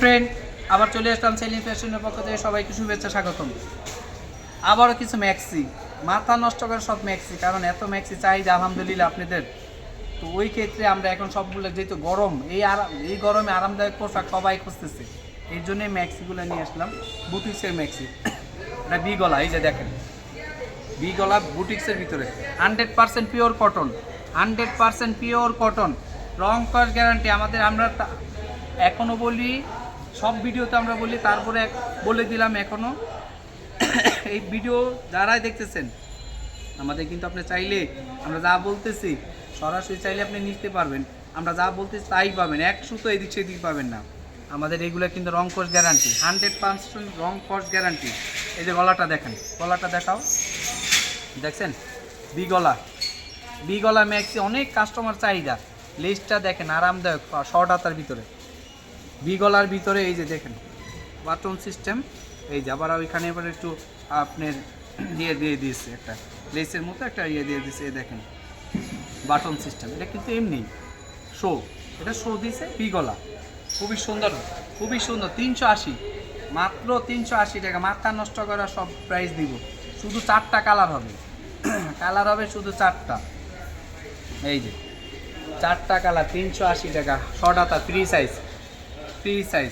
Friend আবার চলে আসলাম সেলিম ফ্যাশনের পক্ষ থেকে সবাইকে শুভেচ্ছা স্বাগতম। আবারও কিছু ম্যাক্সি, মাথা নষ্ট করে সব ম্যাক্সি, কারণ এত ম্যাক্সি চাহিদা আলহামদুলিল্লাহ আপনাদের। তো ওই ক্ষেত্রে আমরা এখন সবগুলো যেহেতু গরম, এই গরমে আরামদায়ক পোশাক সবাই খুঁজতেছে, এই জন্যই ম্যাক্সিগুলো নিয়ে আসলাম। বুটিক্সের ম্যাক্সি, এটা বি গলা, এই যে দেখেন বি গলা বুটিক্সের ভিতরে 100% পিওর কটন, 100% পিওর কটন, রং কস গ্যারান্টি। আমরা এখনও বলি, সব ভিডিওতে আমরা বলি, তারপরে বলে দিলাম এখনও। এই ভিডিও যারাই দেখতেছেন আমাদের কিন্তু আপনি চাইলে, আমরা যা বলতেছি সরাসরি চাইলে আপনি নিতে পারবেন, আমরা যা বলতেছি তাই পাবেন, এক সুতো এদিক সেদিক পাবেন না। আমাদের এগুলো কিন্তু রং কস গ্যারান্টি, 100% রং কস গ্যারান্টি। এই যে গলাটা দেখেন, গলাটা দেখাও, দেখছেন বি গলা ম্যাক্সি, অনেক কাস্টমার চাহিদা। লেসটা দেখেন আরামদায়ক, শর্ট হাতার ভিতরে, বি গলার ভিতরে। এই যে দেখেন বাটন সিস্টেম, এই যে আবার ওইখানে এবার একটু আপনার দিয়ে দিয়েছে, একটা লেসের মতো একটা দিয়ে দিয়েছে, এই দেখেন বাটন সিস্টেম। এটা কিন্তু এমনি শো, এটা শো দিয়েছে বি গলা, খুবই সুন্দর, খুবই সুন্দর। 380, মাত্র 380 টাকা। মাথা নষ্ট করা সব প্রাইস দিব, শুধু 4টা কালার হবে, কালার হবে শুধু 4টা। এই যে 4টা কালার, 380 টাকা। শর্ট হাতা ফ্রি সাইজ, ফ্রি সাইজ।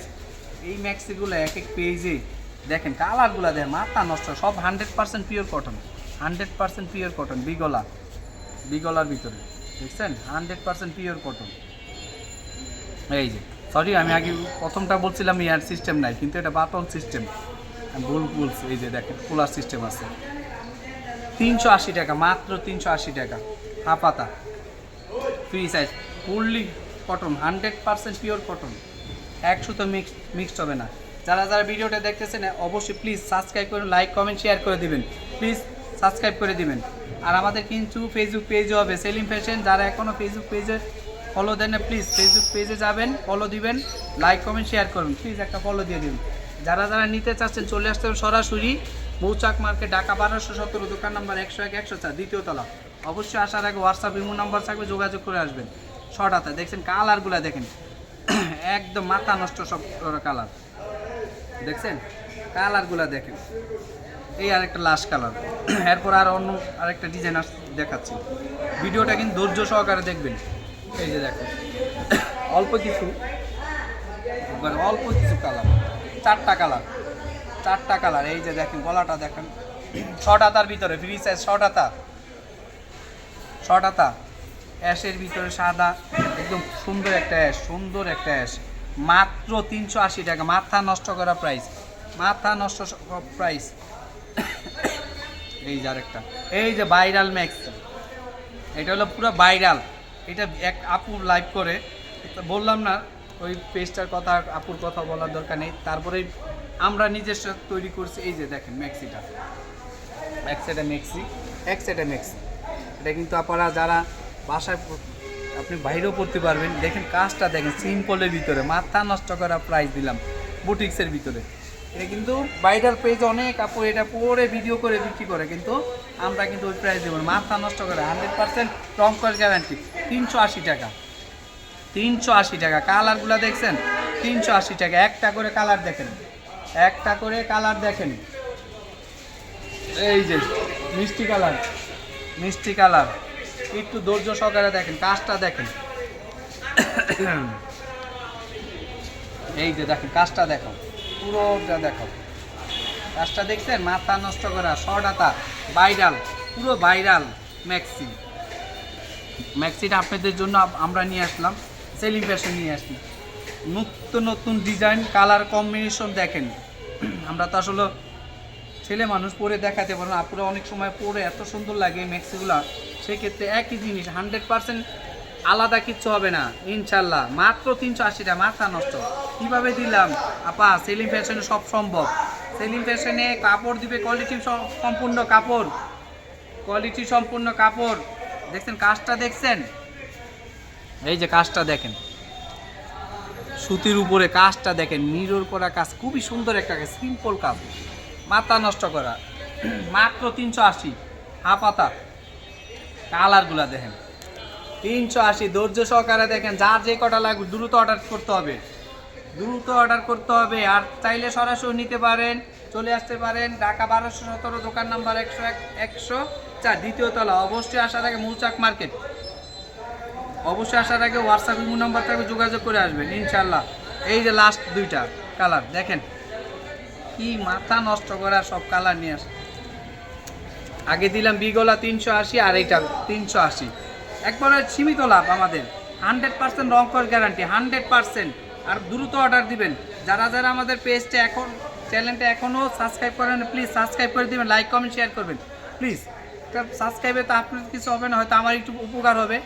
এই ম্যাক্সিগুলো এক এক পেজে দেখেন কালারগুলো, দেখেন মাথা নষ্ট, সব 100% পিওর কটন, 100% পিওর কটন। বি গলার ভিতরে দেখছেন 100% পিওর কটন। এই যে সরি, আমি আগে প্রথমটা বলছিলাম ইয়ার সিস্টেম নাই, কিন্তু এটা বাটন সিস্টেম, ভুল বলছি। এই যে দেখেন কুলার সিস্টেম আছে। 380 টাকা, মাত্র 380 টাকা। হাফ হাতা free size, fully cotton, 100% pure cotton, এক সুতো মিক্সড হবে না। যারা ভিডিওটা দেখতেছেন অবশ্যই প্লিজ সাবস্ক্রাইব করে, লাইক কমেন্ট শেয়ার করে দিবেন, প্লিজ সাবস্ক্রাইব করে দিবেন। আর আমাদের কিন্তু ফেসবুক পেজও হবে সেলিম ফ্যাশন, যারা এখনও ফেসবুক পেজে ফলো দেন না প্লিজ ফেসবুক পেজে যাবেন, ফলো দিবেন, লাইক কমেন্ট শেয়ার করবেন, প্লিজ একটা ফলো দিয়ে দিবেন। যারা নিতে চাচ্ছেন চলে আসতে হবে সরাসরি মৌচাক মার্কেট, ঢাকা 1217, দোকান নাম্বার 101 104, দ্বিতীয় তলা। অবশ্যই আসার আগে হোয়াটসঅ্যাপ ইমো নাম্বার থাকবে, যোগাযোগ করে আসবেন। শর্ট হাতা দেখছেন কালারগুলো দেখেন, একদম মাথা নষ্ট সব কালার, দেখছেন কালারগুলো দেখেন। এই আরেকটা লাস্ট কালার, এরপর আর অন্য আরেকটা ডিজাইন দেখাচ্ছি। ভিডিওটা কিন্তু ধৈর্য সহকারে দেখবেন। এই যে দেখো অল্প কিছু কালার, 4টা কালার, 4টা কালার। এই যে দেখেন গলাটা দেখেন, শর্ট হাতার ভিতরে ফ্রি সাইজ, শর্ট হাতা অ্যাশের ভিতরে সাদা, একদম সুন্দর একটা অ্যাশ, সুন্দর একটা অ্যাশ। মাত্র 380 টাকা, মাথা নষ্ট করা প্রাইস, মাথা নষ্ট প্রাইস। এই যে আরেকটা, এই যে ভাইরাল ম্যাক্স, এটা হলো পুরো ভাইরাল। এটা এক আপু লাইভ করে, বললাম না ওই পেজটার কথা, আপুর কথা বলার দরকার নেই, তারপরে আমরা নিজস্ব তৈরি করছি। এই যে দেখেন ম্যাক্সিটা, এক সাইডে ম্যাক্সি, এক সাইডে ম্যাক্সি। এটা কিন্তু আপনারা যারা বাসায় আপনি বাইরেও পড়তে পারবেন। দেখেন কাজটা দেখেন, সিম্পলের ভিতরে, মাথা নষ্ট করা প্রাইস দিলাম বুটিক্সের ভিতরে। এটা কিন্তু ভাইরাল পেজ, অনেক আপু এটা পরে ভিডিও করে বিক্রি করে, কিন্তু আমরা কিন্তু ওই প্রাইস দেবো, মাথা নষ্ট করে 100% রং কস গ্যারান্টি। 380 টাকা, 380 টাকা। কালারগুলো দেখছেন 380 টাকা। একটা করে কালার দেখেন, একটা করে কালার দেখেন। এই যে মিষ্টি কালার, মিষ্টি কালার, একটু ধৈর্য সহকারে দেখেন, কাজটা দেখেন। এই যে দেখেন কাজটা দেখো, পুরোটা দেখো, কাজটা দেখছেন, মাথা নষ্ট করা। শর্ট হাতা ভাইরাল, পুরো ভাইরাল ম্যাক্সি। ম্যাক্সিটা আপনাদের জন্য আমরা নিয়ে আসলাম, সেলিম ফ্যাশন নিয়ে আসলাম। নতুন ডিজাইন, কালার কম্বিনেশন দেখেন। আমরা তো আসলে ছেলে মানুষ পরে দেখাতে পারবো না, আপনারা অনেক সময় পরে এত সুন্দর লাগে ম্যাক্সিগুলা, সেক্ষেত্রে একই জিনিস 100% আলাদা কিচ্ছু হবে না ইনশাল্লাহ। মাত্র 380 টাকা, মাথা নষ্ট। কীভাবে দিলাম আপা? সেলিম ফ্যাশনে সব সম্ভব। সেলিম ফ্যাশনে কাপড় দিবে কোয়ালিটি সম্পূর্ণ কাপড়, কোয়ালিটি সম্পূর্ণ কাপড়। দেখছেন কাজটা দেখছেন, এই যে কাজটা দেখেন, সুতির উপরে কাজটা দেখেন, মিরর করা কাজ, খুবই সুন্দর একটা কাজ, সিম্পল কাজ, মাথা নষ্ট করা। মাত্র 380। হাফ হাতা, কালারগুলা দেখেন 380। ধৈর্য সহকারে দেখেন, যার যে কটা লাগবে দ্রুত অর্ডার করতে হবে, দ্রুত অর্ডার করতে হবে। আর চাইলে সরাসরি নিতে পারেন, চলে আসতে পারেন ঢাকা 1217 দোকান নাম্বার 104 দ্বিতীয় তলা। অবশ্যই আসার আগে মৌচাক মার্কেট, অবশ্যই আসার আগে হোয়াটসঅ্যাপ ইমো নাম্বার থাকবে, যোগাযোগ করে আসবেন ইনশাল্লাহ। এই যে লাস্ট দুইটা কালার দেখেন, কি মাথা নষ্ট করা সব কালার নিয়ে আসে। আগে দিলাম বিগলা 380, আর এইটা 380, একবারে সীমিত লাভ আমাদের। 100% রং কর গ্যারান্টি, 100%। আর দ্রুত অর্ডার দিবেন। যারা যারা আমাদের পেজটা এখন, চ্যানেলটা এখনও সাবস্ক্রাইব করেন, প্লিজ সাবস্ক্রাইব করে দিবেন, লাইক কমেন্ট শেয়ার করবেন প্লিজ। একটা সাবস্ক্রাইবে তো আপনার কিছু হবে না, হয়তো আমার একটু উপকার হবে।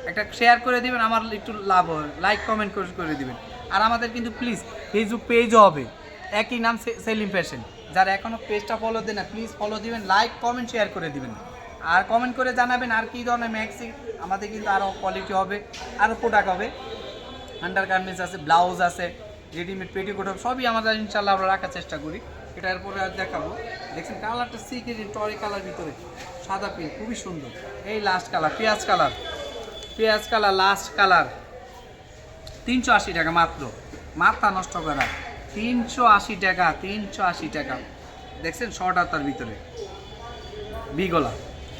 একটা শেয়ার করে দিবেন, আমার একটু লাভ হবে, লাইক কমেন্ট করে দিবেন। আর আমাদের কিন্তু প্লিজ ফেসবুক পেজও হবে, একই নাম সেলিম ফ্যাশন। যারা এখনও পেজটা ফলো দেন না, প্লিজ ফলো দিবেন, লাইক কমেন্ট শেয়ার করে দিবেন। আর কমেন্ট করে জানাবেন আর কী ধরনের ম্যাক্সি আমাদের কিন্তু আরও কোয়ালিটি হবে, আরও প্রোডাক্ট হবে। আন্ডার গার্মেন্টস আছে, ব্লাউজ আছে, রেডিমেড পেটিকোট হবে, সবই আমাদের ইনশাল্লাহ আমরা রাখার চেষ্টা করি। এটা এরপরে আর দেখাবো। দেখছেন কালারটা সিকের টরি কালার ভিতরে সাদা পিঙ্ক, খুবই সুন্দর। এই লাস্ট কালার পেঁয়াজ কালার, পেঁয়াজ কালার লাস্ট কালার 380 টাকা মাত্র, মাথা নষ্ট করা 380 টাকা, 380 টাকা। দেখছেন শর্ট হাতার ভিতরে বিগলা,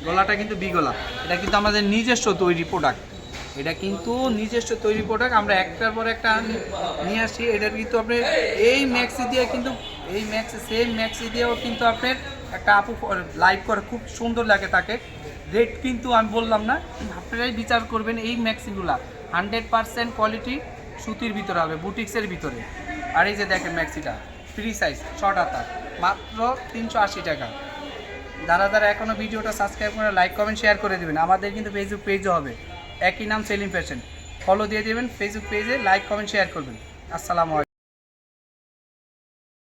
গলাটা কিন্তু বিগলা। এটা কিন্তু আমাদের নিজস্ব তৈরি প্রোডাক্ট, এটা কিন্তু নিজস্ব তৈরি প্রোডাক্ট, আমরা একটার পর একটা নিয়ে আসি। এটার কিন্তু আপনি এই ম্যাক্সি দিয়ে কিন্তু, এই ম্যাক্সি সেম ম্যাক্সি দিয়েও কিন্তু আপনার একটা আপু লাইভ করে, খুব সুন্দর লাগে তাকে। রেট কিন্তু আমি বললাম না, আপনারাই বিচার করবেন। এই ম্যাক্সিগুলা 100% কোয়ালিটি সুতির ভিতরে হবে, বুটিক্সের ভিতরে। আর এই যে দেখেন ম্যাক্সিটা ফ্রি সাইজ শর্ট হাতা, মাত্র 380 টাকা। যারা যারা এখনও ভিডিওটা সাবস্ক্রাইব করে লাইক কমেন্ট শেয়ার করে দেবেন। আমাদের কিন্তু ফেসবুক পেজও হবে, একই নাম সেলিম ফ্যাশন। ফলো দিয়ে দেবেন ফেসবুক পেজে, লাইক কমেন্ট শেয়ার করবেন। আসসালামু আলাইকুম।